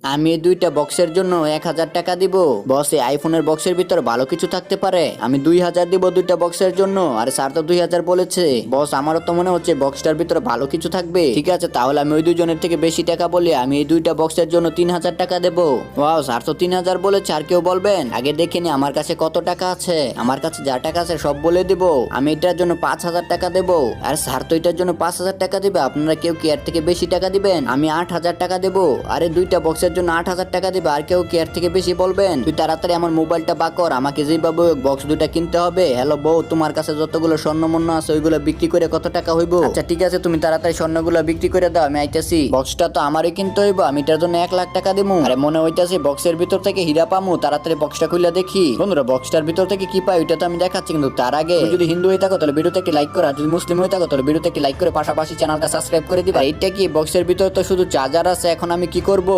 আমি এই দুইটা বক্সের জন্য 1000 টাকা দিব। বস, এই আইফোনের বক্সের ভিতরে ভালো কিছু থাকতে পারে। আমি 2000 দিব দুইটা বক্সের জন্য। আরে স্যার তো 2000 বলেছে। বস, আমারও তো মনে হচ্ছে বক্সটার ভিতরে ভালো কিছু থাকবে। ঠিক আছে, তাহলে আমি ওই দুইজনের থেকে বেশি টাকা বলি। আমি এই দুইটা বক্সের জন্য 3000 টাকা দেবো। ওয়াও, স্যার তো 3000 বলেছে। আর কেউ বলবেন? আগে দেখে নি আমার কাছে কত টাকা আছে। আমার কাছে যা টাকা আছে সব বলে দিব। আমি এটার জন্য 5000 টাকা দেবো। আর স্যার তো এটার জন্য 5000 টাকা দিবে। আপনারা কেউ কি এর থেকে বেশি টাকা দিবেন? আমি 8000 টাকা দেবো। আরে দুইটা বক্সের জন্য 8000 টাকা দিবে। আর কেউ কি এর থেকে বেশি বলবেন? তুই তাড়াতাড়ি আমার মোবাইলটা বাকর, আমাকে যেভাবে বক্স দুইটা কিনতে হবে। হ্যালো বউ, তোমার কাছে যতগুলো স্বর্ণমন্য আছে ওইগুলো বিক্রি করে কত টাকা হইব? আচ্ছা ঠিক আছে, তুমি তাড়াতাড়ি স্বর্ণগুলো বিক্রি করে দাও, আমি আইতাছি। বক্সটা তো আমারই কিনতে হইব। আমি এটার জন্য 1 লাখ টাকা দিমু। আরে মনে হইতাছে বক্সের ভিতর থেকে হীরা পামু। তাড়াতাড়ি বক্সটা খুলে দেখি। বন্ধুরা, বক্সটার ভিতর থেকে কি পাই ওইটা তো আমি দেখাচ্ছি, কিন্তু তার আগে তুমি যদি হিন্দু হয়ে থাকো তাহলে ভিডিওতে একটি লাইক করো। আর যদি মুসলিম হয়ে থাকো তাহলে ভিডিওতে একটি লাইক করে পাশাপাশি চ্যানেলটা সাবস্ক্রাইব করে দিবা। এইটা কি বক্সের ভিতর তো শুধু চার্জার আছে, এখন আমি কি করব?